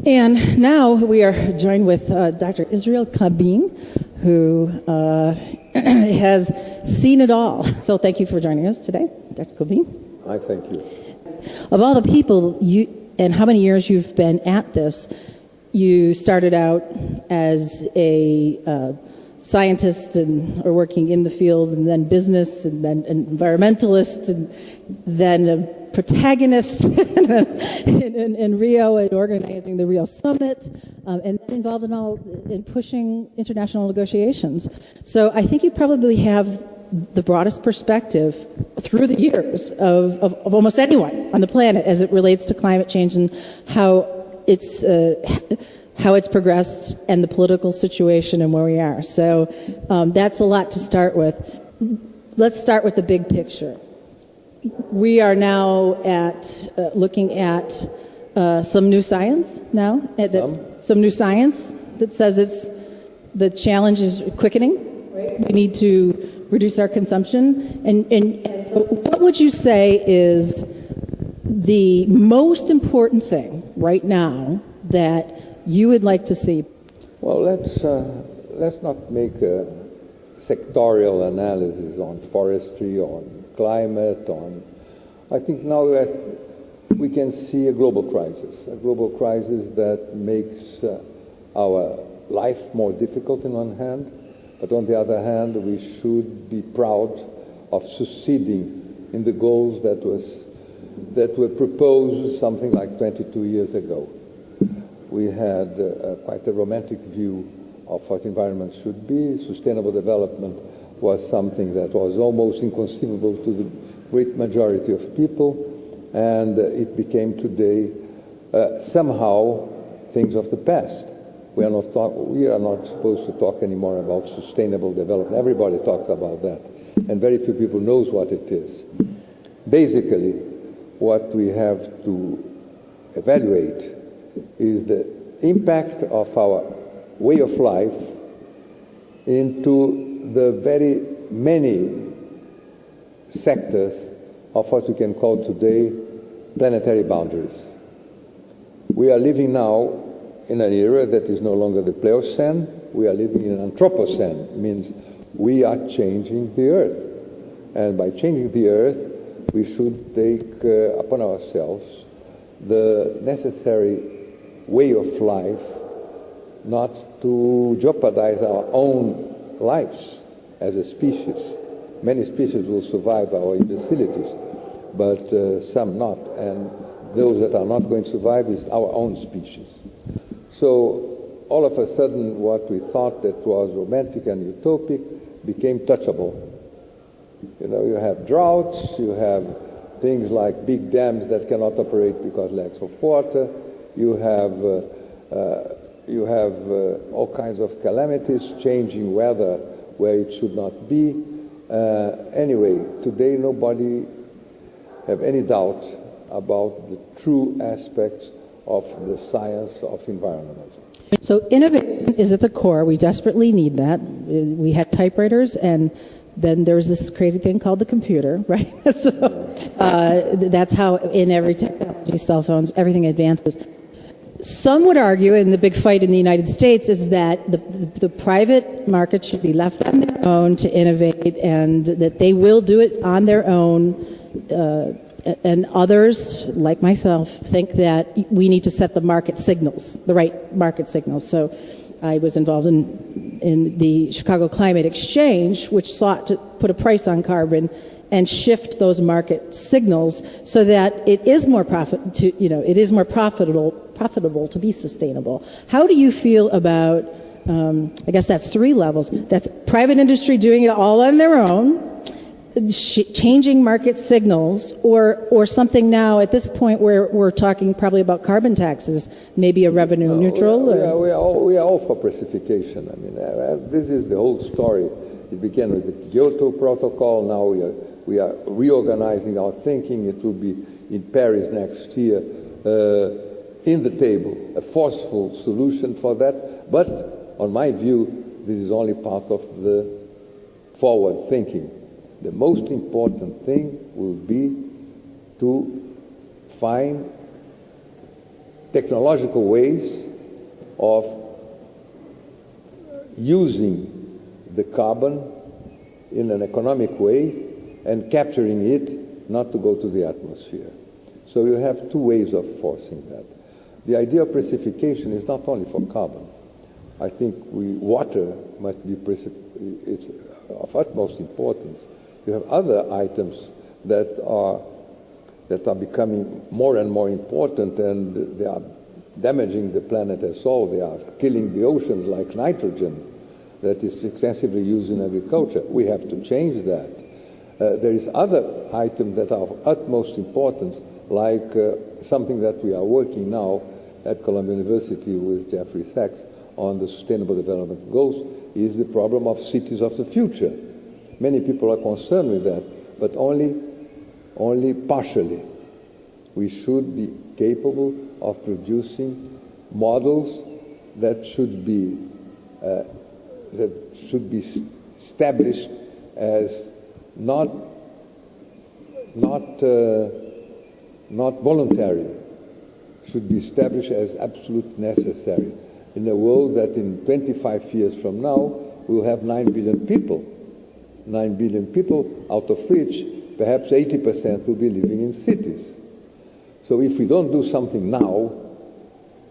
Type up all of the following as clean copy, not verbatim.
And now we are joined with Dr. Israel Klabin, who has seen it all. So thank you for joining us today, Dr. Klabin. I thank you. Of all the people and how many years you've been at this, you started out as a scientist or working in the field, and then business, and then an environmentalist, and then a protagonist in Rio and organizing the Rio Summit, and then involved in pushing international negotiations. So I think you probably have the broadest perspective through the years of almost anyone on the planet as it relates to climate change and how it's progressed and the political situation and where we are. So that's a lot to start with. Let's start with the big picture. We are now looking at some new science now. Some new science that says the challenge is quickening. Right? We need to reduce our consumption. And so what would you say is the most important thing right now that you would like to see? Well, let's not make a sectorial analysis on forestry, on climate, I think now we can see a global crisis that makes our life more difficult on one hand, but on the other hand, we should be proud of succeeding in the goals that were proposed something like 22 years ago. We had quite a romantic view of what environment should be. Sustainable development was something that was almost inconceivable to the great majority of people, and it became today somehow things of the past. We are not supposed to talk anymore about sustainable development. Everybody talks about that, and very few people knows what it is. Basically, what we have to evaluate is the impact of our way of life into the very many sectors of what we can call today planetary boundaries. We are living now in an era that is no longer the Pleistocene. We are living in an Anthropocene. It means we are changing the Earth. And by changing the Earth, we should take upon ourselves the necessary way of life not to jeopardize our own lives as a species. Many species will survive our imbecilities, but some not. And those that are not going to survive is our own species. So all of a sudden, what we thought that was romantic and utopic became touchable. You know, you have droughts, you have things like big dams that cannot operate because lacks of water, you have all kinds of calamities, changing weather where it should not be. Anyway, today nobody have any doubt about the true aspects of the science of environment. So innovation is at the core. We desperately need that. We had typewriters, and then there was this crazy thing called the computer, right? So that's how in every technology, cell phones, everything advances. Some would argue, and the big fight in the United States is that the private market should be left on their own to innovate, and that they will do it on their own. And others, like myself, think that we need to set the market signals, the right market signals. So I was involved in the Chicago Climate Exchange, which sought to put a price on carbon and shift those market signals so that it is more profitable to be sustainable. How do you feel about? I guess that's three levels. That's private industry doing it all on their own, changing market signals, or something now at this point where we're talking probably about carbon taxes, maybe a revenue neutral. We are all for pacification. I mean, this is the whole story. It began with the Kyoto Protocol. Now we are reorganizing our thinking. It will be in Paris next year. In the table, a forceful solution for that. But on my view, this is only part of the forward thinking. The most important thing will be to find technological ways of using the carbon in an economic way and capturing it not to go to the atmosphere. So you have two ways of forcing that. The idea of precipitations is not only for carbon. I think water must be it's of utmost importance. You have other items that are becoming more and more important, and they are damaging the planet as all. They are killing the oceans, like nitrogen that is extensively used in agriculture. We have to change that. There is other items that are of utmost importance, like something that we are working now at Columbia University with Jeffrey Sachs on the Sustainable Development Goals, is the problem of cities of the future. Many people are concerned with that, but only partially. We should be capable of producing models that should be established as not voluntary, should be established as absolute necessary in a world that in 25 years from now will have 9 billion people. 9 billion people, out of which perhaps 80% will be living in cities. So if we don't do something now,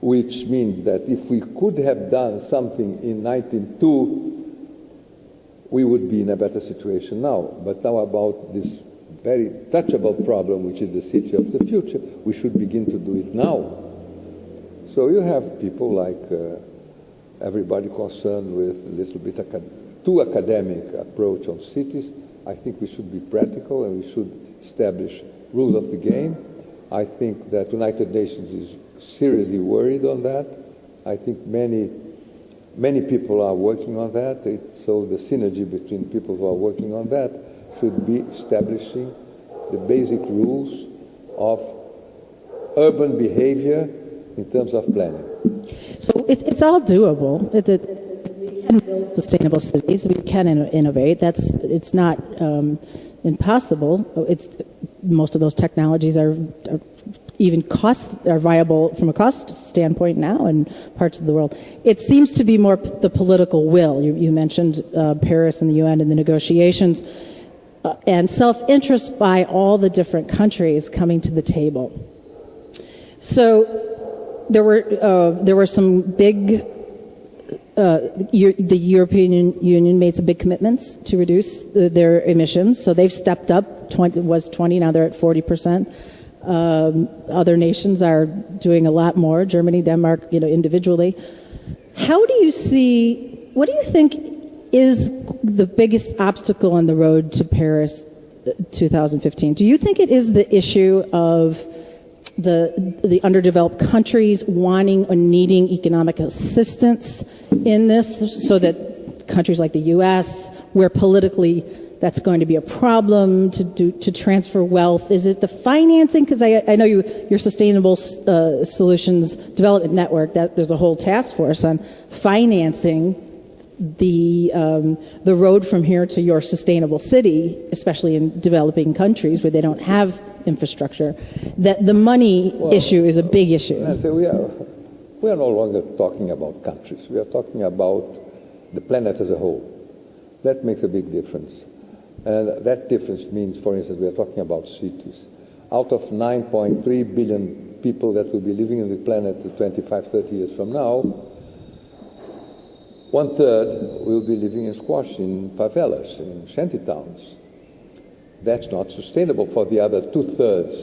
which means that if we could have done something in 1902, we would be in a better situation now. But now about this very touchable problem, which is the city of the future, we should begin to do it now. So you have people like everybody concerned with a little bit too academic approach on cities. I think we should be practical and we should establish rules of the game. I think that United Nations is seriously worried on that. I think many people are working on that. So the synergy between people who are working on that should be establishing the basic rules of urban behavior in terms of planning. So it's all doable. We can build sustainable cities. We can innovate. It's not impossible. Most of those technologies are viable from a cost standpoint now in parts of the world. It seems to be more the political will. You mentioned Paris and the UN and the negotiations, and self-interest by all the different countries coming to the table. So there were some big. The European Union made some big commitments to reduce their emissions, so they've stepped up. It was 20, now they're at 40%. Other nations are doing a lot more. Germany, Denmark, individually. What do you think is the biggest obstacle on the road to Paris 2015? Do you think it is the issue of the underdeveloped countries wanting or needing economic assistance in this, so that countries like the U.S., where politically that's going to be a problem to transfer wealth? Is it the financing? Because I know your Sustainable Solutions Development Network, that there's a whole task force on financing the road from here to your sustainable city, especially in developing countries where they don't have infrastructure. That the money issue is a big issue. We are no longer talking about countries. We are talking about the planet as a whole. That makes a big difference. And that difference means, for instance, we are talking about cities. Out of 9.3 billion people that will be living on the planet 25, 30 years from now, 1/3 will be living in squash, in favelas, in shanty towns. That's not sustainable for the other 2/3,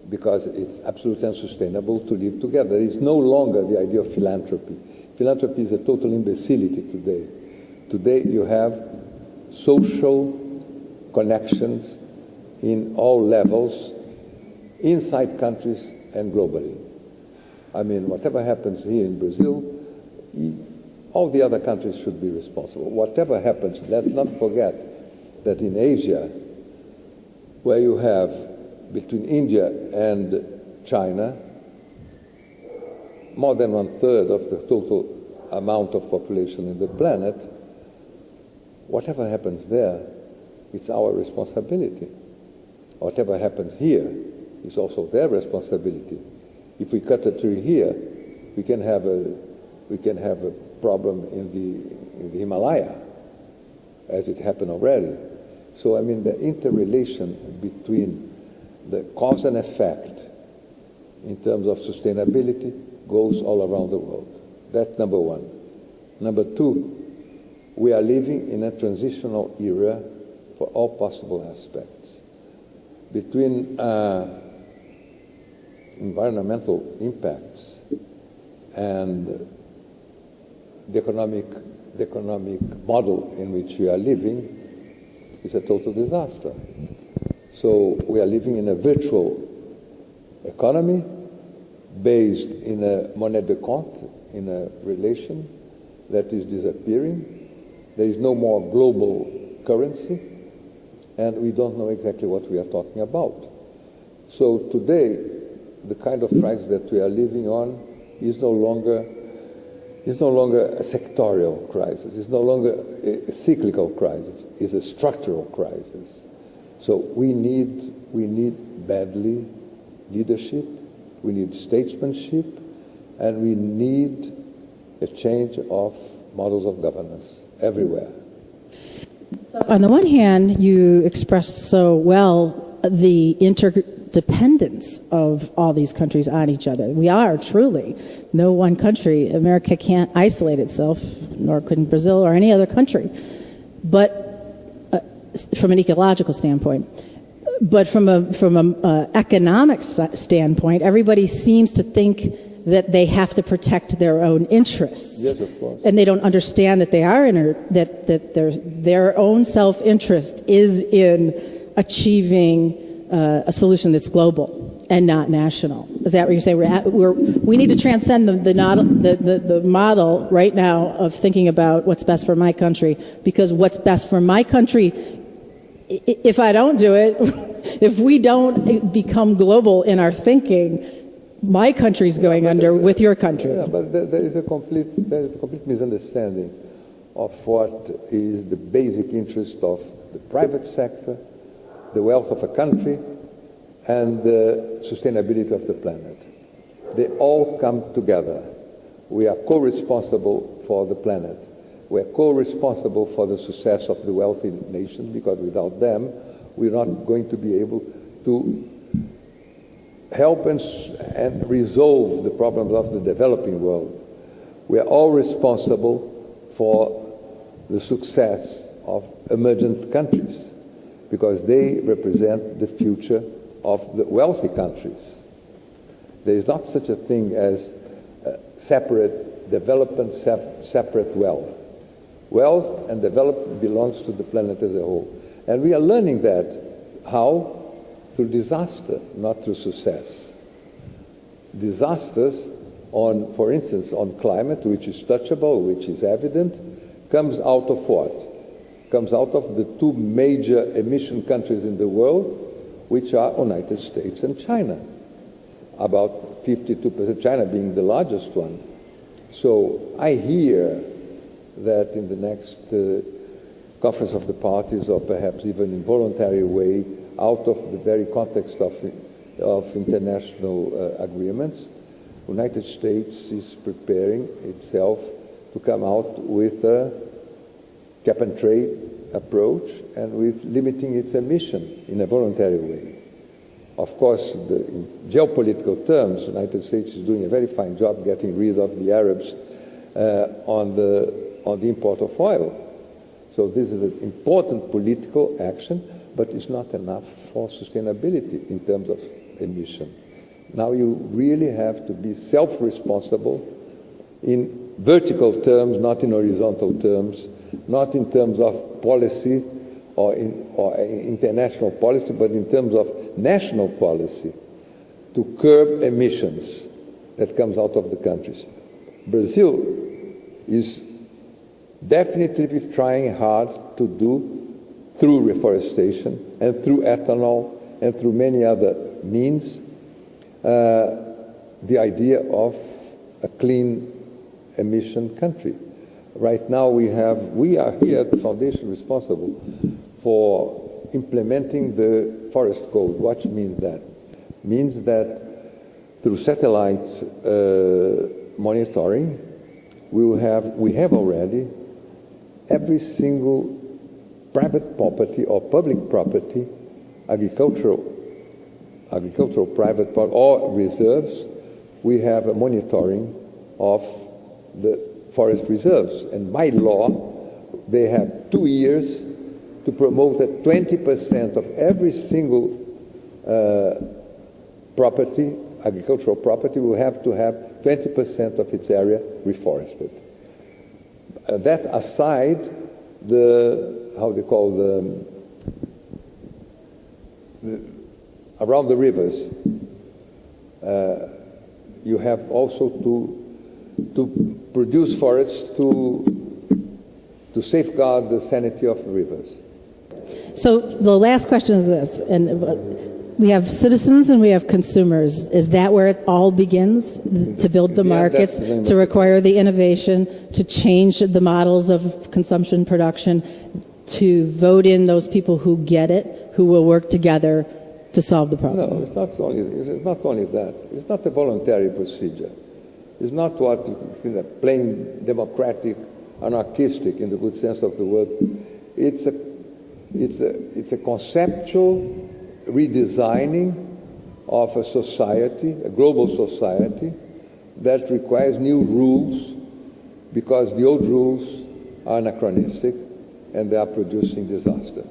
because it's absolutely unsustainable to live together. There is no longer the idea of philanthropy. Philanthropy is a total imbecility today. Today you have social connections in all levels, inside countries and globally. I mean, whatever happens here in Brazil, all the other countries should be responsible. Whatever happens, let's not forget that in Asia, where you have between India and China, more than 1/3 of the total amount of population in the planet, whatever happens there, it's our responsibility. Whatever happens here is also their responsibility. If we cut a tree here, we can have a problem in the Himalaya, as it happened already. So I mean, the interrelation between the cause and effect in terms of sustainability goes all around the world. That's number one. Number two, we are living in a transitional era for all possible aspects. Between environmental impacts and the economic model in which we are living is a total disaster. So we are living in a virtual economy based in a monnaie de compte, in a relation that is disappearing. There is no more global currency, and we don't know exactly what we are talking about. So today, the kind of crisis that we are living on is no longer a sectorial crisis. It's no longer a cyclical crisis. It's a structural crisis. So we need badly leadership. We need statesmanship, and we need a change of models of governance everywhere. So on the one hand, you expressed so well the interdependence of all these countries on each other. We are truly no one country. America can't isolate itself, nor couldn't Brazil or any other country. But from an ecological standpoint, but from an economic standpoint, everybody seems to think that they have to protect their own interests. Yes, of course. And they don't understand that they are that their own self-interest is in achieving a solution that's global and not national. Is that what you're saying? We need to transcend the model right now of thinking about what's best for my country, because what's best for my country, if I don't do it, if we don't become global in our thinking, my country's going under with your country. Yeah, but there is a complete misunderstanding of what is the basic interest of the private sector, the wealth of a country, and the sustainability of the planet. They all come together. We are co-responsible for the planet. We are co-responsible for the success of the wealthy nation, because without them, we're not going to be able to help and resolve the problems of the developing world. We are all responsible for the success of emergent countries, because they represent the future of the wealthy countries. There is not such a thing as separate development, separate wealth. Wealth and development belongs to the planet as a whole. And we are learning that. How? Through disaster, not through success. Disasters on, for instance, on climate, which is touchable, which is evident, comes out of what? Comes out of the two major emission countries in the world, which are United States and China. About 52%, China being the largest one. So I hear that in the next conference of the parties, or perhaps even in voluntary way, out of the very context of international agreements, United States is preparing itself to come out with a cap-and-trade approach and with limiting its emission in a voluntary way. Of course, in geopolitical terms, the United States is doing a very fine job getting rid of the Arabs on the import of oil. So this is an important political action, but it's not enough for sustainability in terms of emission. Now you really have to be self-responsible in vertical terms, not in horizontal terms, not in terms of policy or international policy, but in terms of national policy to curb emissions that comes out of the countries. Brazil is definitely trying hard to do, through reforestation and through ethanol and through many other means, the idea of a clean emission country. Right now we are here at the foundation responsible for implementing the forest code. What means that? Means that through satellite monitoring, we have already every single private property or public property, agricultural private property or reserves, we have a monitoring of the forest reserves. And by law, they have 2 years to promote that 20% of every single property, agricultural property, will have to have 20% of its area reforested. That aside, around the rivers, you have also to produce forests to safeguard the sanity of the rivers. So the last question is this, and we have citizens and we have consumers. Is that where it all begins? To build the markets, to require the innovation, to change the models of consumption, production, to vote in those people who get it, who will work together to solve the problem? No, it's not only that. It's not a voluntary procedure. It's not what you think plain democratic, anarchistic in the good sense of the word. It's a conceptual redesigning of a society, a global society, that requires new rules because the old rules are anachronistic and they are producing disaster.